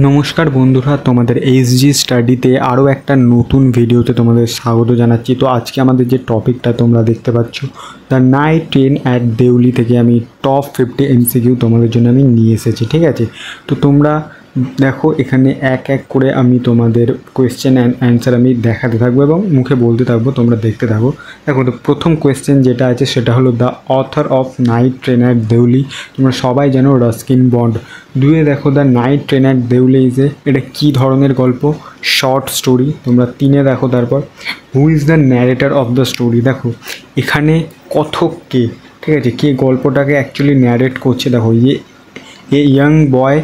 নমস্কার বন্ধুরা, তোমাদের এইচজি স্টাডিতে আরও একটা নতুন ভিডিওতে তোমাদের স্বাগত জানাচ্ছি। তো আজকে আমাদের যে টপিকটা তোমরা দেখতে পাচ্ছ, the night train at Deoli থেকে আমি টপ 50 এমসিকিউ তোমাদের জন্য আমি নিয়ে এসেছি। ঠিক আছে, তো তোমরা দেখো এখানে এক এক করে আমি তোমাদের কোয়েশ্চেন অ্যান্ড অ্যান্সার আমি দেখাতে থাকবো এবং মুখে বলতে থাকবো, তোমরা দেখতে থাকো। দেখো, তো প্রথম কোয়েশ্চেন যেটা আছে সেটা হলো the author of night train at Deoli. তোমরা সবাই জানো রাস্কিন বন্ড। দুয়ে দেখো the night train at Deoli এটা কী ধরনের গল্প? Short story. তোমরা তিনে দেখো তারপর who is the narrator of the story. দেখো এখানে কথক কে, ঠিক আছে, কে গল্পটাকে অ্যাকচুয়ালি ন্যারেট করছে। দেখো a young boy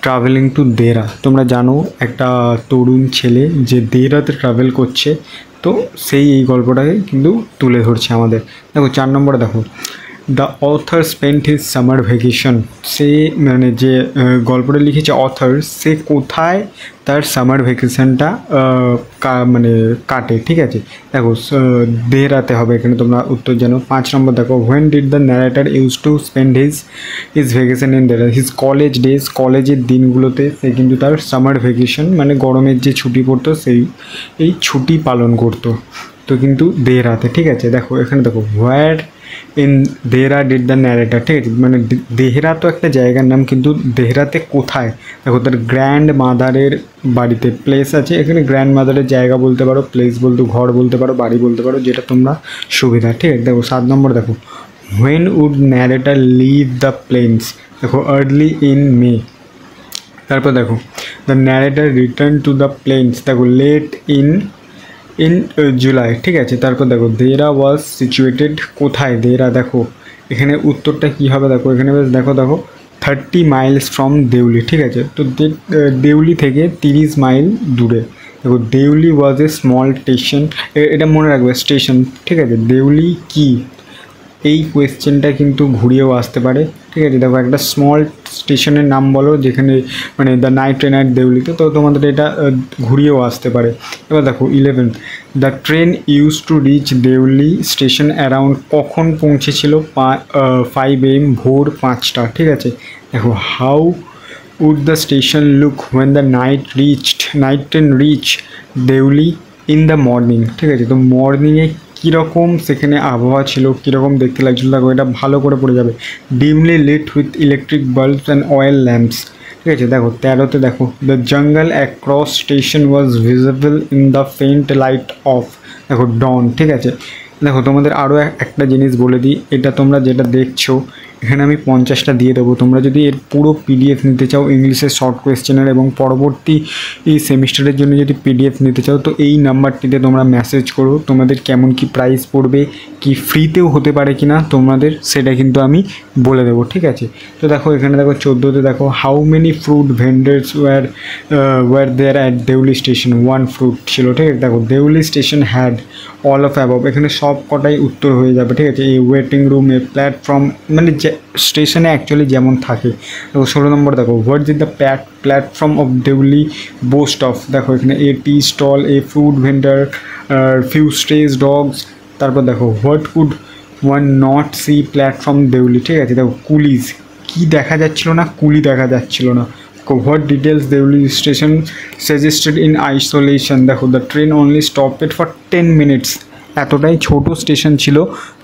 travelling to Dehra. তোমরা জানো একটা তরুণ ছেলে যে দেরাতে ট্রাভেল করছে, তো সেই এই গল্পটাকে কিন্তু তুলে ধরছে আমাদের। দেখো 4 নম্বরে দেখো the author spent his summer vacation. সে মানে যে গল্পটা লিখেছে অথর, সে কোথায় তার সামার ভ্যাকেশনটা মানে কাটে। ঠিক আছে, দেখো দেহরাতে হবে এখানে, তোমরা উত্তর জানো। 5 নম্বর দেখো when did the narrator use to spend his vacation in Dehra. His college days, কলেজের দিনগুলোতে সে কিন্তু তার সামার ভ্যাকেশন মানে গরমের যে ছুটি পড়তো এই ছুটি পালন করতো, তো কিন্তু দেহরাতে। ঠিক আছে, দেখো এখানে দেখো হোয়ার in Dehra did the narrator. ঠিক আছে, মানে দেহরা তো একটা জায়গার নাম, কিন্তু দেহরাতে কোথায়? দেখো তার গ্র্যান্ড মাদারের বাড়িতে। প্লেস আছে এখানে, গ্র্যান্ড মাদারের জায়গা বলতে পারো, প্লেস বলতে ঘর বলতে পারো, বাড়ি বলতে পারো, যেটা তোমরা সুবিধা। ঠিক আছে, দেখো 7 নম্বর দেখো when would narrator leave the plains. দেখো আর্লি ইন মে। তারপর দেখো the narrator return to the plains. দেখো লেট ইন জুলাই। ঠিক আছে, তারপর দেখো দেরা ওয়াজ সিচুয়েটেড কোথায়? দেরা দেখো এখানে উত্তরটা কী হবে? দেখো এখানে বেশ দেখো 30 মাইলস ফ্রম দেউলি। ঠিক আছে, তো দেউলি থেকে 30 মাইল দূরে। দেখো দেউলি ওয়াজ এ স্মল স্টেশন। এটা মনে রাখবে, স্টেশন। ঠিক আছে, দেউলি কি, এই কোয়েশ্চেনটা কিন্তু ঘুরিয়েও আসতে পারে। ঠিক আছে, দেখো একটা স্মল স্টেশনের নাম বলো যেখানে মানে দ্য নাইট ট্রেন অ্যাট দেউলিতে, তো তোমাদের এটা ঘুরিয়েও আসতে পারে। এবার দেখো 11 the train use to reach Deoli station around. কখন পৌঁছেছিল? 5 AM, ভোর 5টা। ঠিক আছে, দেখো how would the station look when the night train reach Deoli in the morning. ঠিক আছে, তো মর্নিংয়ে কীরকম সেখানে আবহাওয়া ছিল, কীরকম দেখতে লাগছিলো, দেখো এটা ভালো করে পড়ে যাবে। Dimly lit with electric bulbs and oil lamps. ঠিক আছে, দেখো 13তে দেখো the jungle across station was visible in the faint light of. দেখো ডন। ঠিক আছে, দেখো তোমাদের আরও একটা জিনিস বলে দিই, এটা তোমরা যেটা দেখছো এখানে আমি 50টা দিয়ে দেবো। তোমরা যদি এর পুরো পিডিএফ নিতে চাও ইংলিশের শর্ট কোয়েশ্চেনের এবং পরবর্তী এই সেমিস্টারের জন্য যদি পিডিএফ নিতে চাও, তো এই নাম্বারটিতে তোমরা মেসেজ করো। তোমাদের কেমন কি প্রাইস পড়বে, কি ফ্রিতেও হতে পারে কি না তোমাদের, সেটা কিন্তু আমি বলে দেবো। ঠিক আছে, তো দেখো এখানে দেখো 14তে দেখো how many fruit vendors were there at Deoli station. 1 fruit ছিল। ঠিক আছে, দেখো Deoli station had all of above. এখানে সব কটাই উত্তর হয়ে যাবে। ঠিক আছে, এই ওয়েটিং রুম, এ প্ল্যাটফর্ম, মানে যে স্টেশনে অ্যাকচুয়ালি যেমন থাকে। দেখো 16 নম্বর দেখো what is the platform of Deoli boast of. দেখো এখানে a tea stall, a fruit vendor, few stray dogs. তারপর দেখো what could one not see platform Deoli. ঠিক আছে, দেখো কুলিজ, কি দেখা যাচ্ছিল না? কুলি দেখা যাচ্ছিল না। What details Deoli station suggested in isolation. দেখো the train only stopped for 10 minutes. এতটাই ছোট স্টেশন ছিল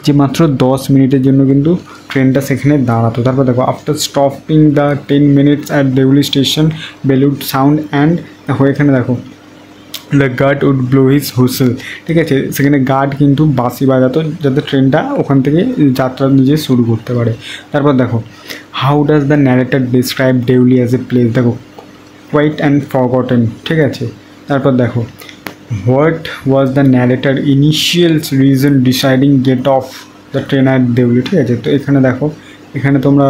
যে মাত্র 10 মিনিটের জন্য কিন্তু ট্রেনটা সেখানে দাঁড়াতো। তারপর দেখো after stopping the 10 minutes at Deoli station bell sounded. দেখো এখানে দেখো the guard would blow his whistle. ঠিক আছে, সেখানে গার্ড কিন্তু বাঁশি বাজাতো যাতে ট্রেনটা ওখান থেকে যাত্রা নিজে শুরু করতে পারে। তারপর দেখো how does the narrator describe Deoli as a place. দেখো কোয়াইট অ্যান্ড ফরগটেন। ঠিক আছে, তারপর দেখো what was the narrator initial reason deciding get of the train at Deoli. ঠিক আছে, তো এখানে দেখো এখানে তোমরা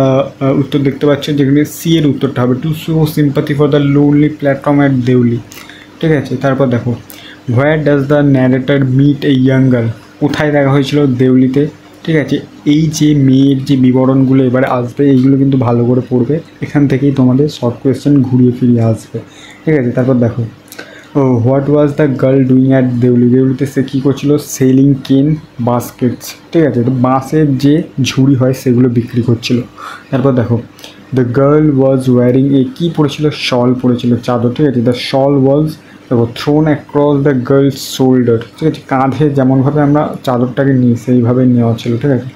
উত্তর দেখতে পাচ্ছ, যেখানে সি এর উত্তরটা হবে to show sympathy for the lonely platform at Deoli. ঠিক আছে, তারপর দেখো where does the narrator meet a young girl. কোথায় দেখা হয়েছিল? দেউলিতে। ঠিক আছে, এই যে মেয়ের যে বিবরণগুলো এবারে আসবে এইগুলো কিন্তু ভালো করে পড়বে, এখান থেকেই তোমাদের শর্ট কোয়েশ্চেন ঘুরিয়ে ফিরিয়ে আসবে। ঠিক আছে, তারপর দেখো what was the girl doing at Deoli. দেউলিতে সে কী করছিল? সেলিং কেন বাস্কেটস। ঠিক আছে, তো বাঁশের যে ঝুড়ি হয় সেগুলো বিক্রি করছিল। তারপর দেখো the girl was wearing a কী পড়েছিল, শল পড়েছিল, চাদর, ঠিক আছে। দ্য শল ওয়াজ দেখো thrown across the girl's shoulder, ঠিক আছে, কাঁধে যেমনভাবে আমরা চাদরটাকে নিই সেইভাবে নেওয়া ছিল, ঠিক আছে।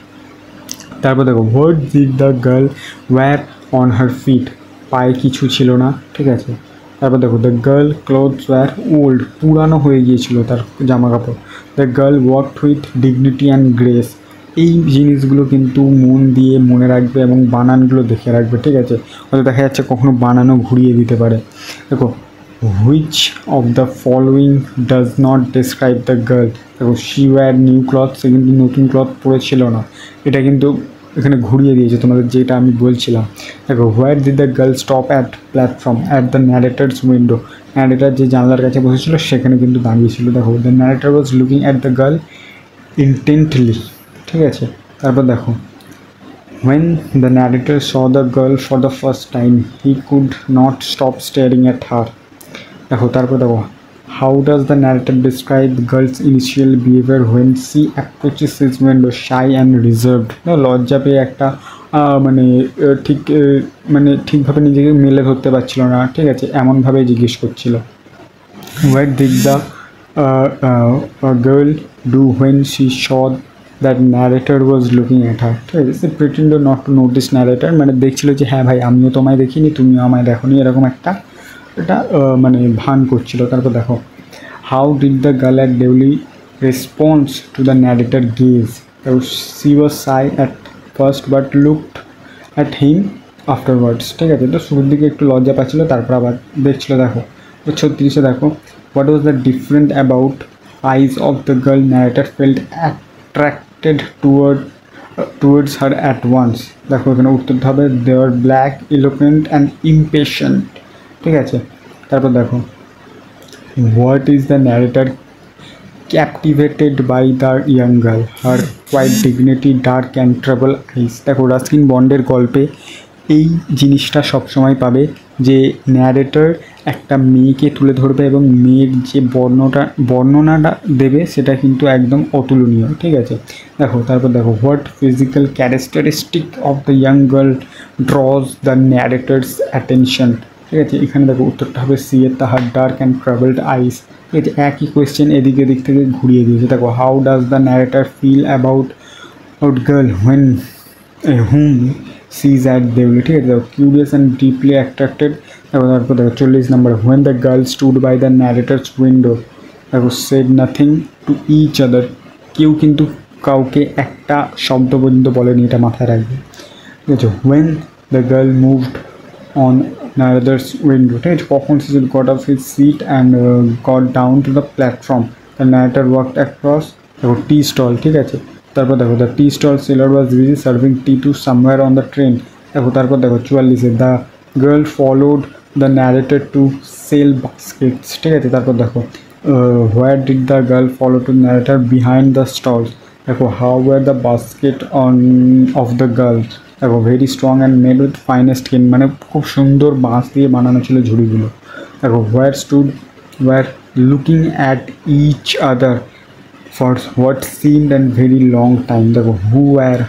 তারপর দেখো what did the girl wear on her feet, পায়ে কিছু ছিল না, ঠিক আছে। তারপর দেখো the girl clothes wear old, পুরানো হয়ে গিয়েছিল তার জামা কাপড়। The girl walked with dignity and grace, এই জিনিসগুলো কিন্তু মন দিয়ে মনে রাখবে এবং বানানগুলো দেখে রাখবে, ঠিক আছে। হয়তো দেখা যাচ্ছে কখনো বানানো ঘুরিয়ে দিতে পারে। দেখো which of the following does not describe the girl, দেখো শি ওয়্যার নিউ ক্লথ, সে কিন্তু নতুন ক্লথ পরেছিল না, এটা কিন্তু এখানে ঘুরিয়ে দিয়েছে তোমাদের যেটা আমি বলছিলাম। দেখো where did the girl stop at platform at the narrator's window, narrator যে জানলার কাছে বসেছিল সেখানে কিন্তু দাঁড়িয়েছিল। দেখো the narrator was looking at the girl ইন্টেন্টলি, ঠিক আছে। তারপর দেখো when the narrator saw the girl for the first time he could not stop staring at her, দেখো তারপর দেখো how does the narrator describe the girl's initial behavior when she approaches his window shy and reserved, লজ্জা পেয়ে একটা মানে ঠিকভাবে নিজেকে মেলে ধরতে পারছিল না, ঠিক আছে, এমনভাবে জিজ্ঞেস করছিল। what did the girl do when she saw that narrator was looking at her, ঠিক আছে। সে pretended not to notice narrator, মানে দেখছিল যে হ্যাঁ ভাই আমিও তোমায় দেখিনি তুমিও আমায় দেখোনি, এরকম একটা এটা মানে ভান করছিল। তারপর দেখো how did the girl at Deoli response to the narrator gaze, she was shy at first but looked at him afterwards, ঠিক আছে। তো শুরুর দিকে একটু লজ্জা পাচ্ছিলো, তারপর আবার দেখছিল। দেখো 36 দেখো what was the different about eyes of the girl narrator felt attracted towards her at once, দেখো এখানে উত্তরটা হবে they are black eloquent and impatient, ঠিক আছে। তারপর দেখো what is the narrator captivated by the young girl, her quiet dignity dark and trouble eyes, দেখো Ruskin বন্ডের গল্পে এই জিনিসটা সবসময় পাবে যে ন্যারেটর একটা মেয়েকে তুলে ধরবে এবং মেয়ের যে বর্ণনাটা দেবে সেটা কিন্তু একদম অতুলনীয়, ঠিক আছে। দেখো তারপর দেখো what physical characteristic of the young girl ড্রজ the narrator's attention, ঠিক আছে। এখানে দেখো উত্তরটা হবে সি এর তাহার ডার্ক অ্যান্ড ট্রাভেলড আইস, ঠিক আছে। একই কোয়েশ্চেন এদিক থেকে ঘুরিয়ে দিয়েছে। দেখো how does the narrator feel about girl when whom sees at Deoli, ঠিক আছে। দেখো কিউরিয়াস অ্যান্ড ডিপলি অ্যাট্রাক্টেড, তারপর দেখো 40 নম্বর when the girl stood by the narrator's window, দেখো said nothing to each other, কেউ কিন্তু কাউকে একটা শব্দ পর্যন্ত বলেনি, এটা মাথায় রাখবে, ঠিক আছে। When the girl moved on narrator's window, ঠিক আছে, কখন সে got off his seat and got down to the platform, the narrator walked across, দেখো টি স্টল, ঠিক আছে। তারপর দেখো the tea stall seller was busy serving tea to somewhere on the train, দেখো তারপর দেখো 44 the girl followed the narrator to sell baskets, ঠিক আছে। তারপর দেখো where did the girl follow to narrator behind the stalls, দেখো how were the basket on off the girls, দেখো very strong and made with finest skin, মানে খুব সুন্দর বাঁশ দিয়ে বানানো ছিল ঝুড়িগুলো। দেখো where stood were looking at each other for what seemed and very long time, দেখো হু আর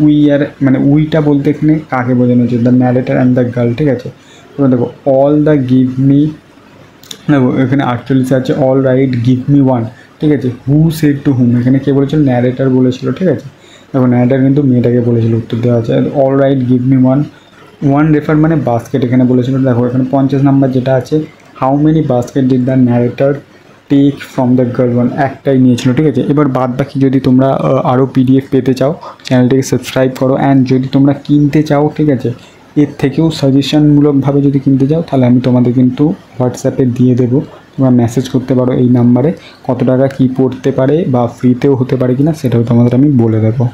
উই আর মানে উইটা বলতে এখানে কাকে বোঝানো হচ্ছে, the narrator and the girl, ঠিক আছে। এবার দেখো অল দ্য গিভ মি, দেখো এখানে 48 আছে all right give me one, ঠিক আছে। হু সেড টু হুম, এখানে কে বলেছিল, ন্যারেটার বলেছিল, ঠিক আছে। দেখো ন্যারেটার কিন্তু মেয়েটাকে বলেছিল, উত্তর দেওয়া আছে all right give me one refer মানে বাস্কেট এখানে বলেছিল। দেখো এখানে 50 নম্বর যেটা আছে how many basket did the narrator take from the girl one, একটাই নিয়েছিল, ঠিক আছে। এবার বাদ বাকি যদি তোমরা আরও পিডিএফ পেতে চাও চ্যানেলটিকে সাবস্ক্রাইব করো, অ্যান্ড যদি তোমরা কিনতে চাও, ঠিক আছে, এর থেকেও সাজেশনমূলকভাবে যদি কিনতে চাও তাহলে আমি তোমাদের কিন্তু হোয়াটসঅ্যাপে দিয়ে দেবো, তোমরা মেসেজ করতে পারো এই নাম্বারে, কত টাকা কী পড়তে পারে বা ফ্রিতেও হতে পারে কিনা সেটাও তোমাদের আমি বলে দেবো।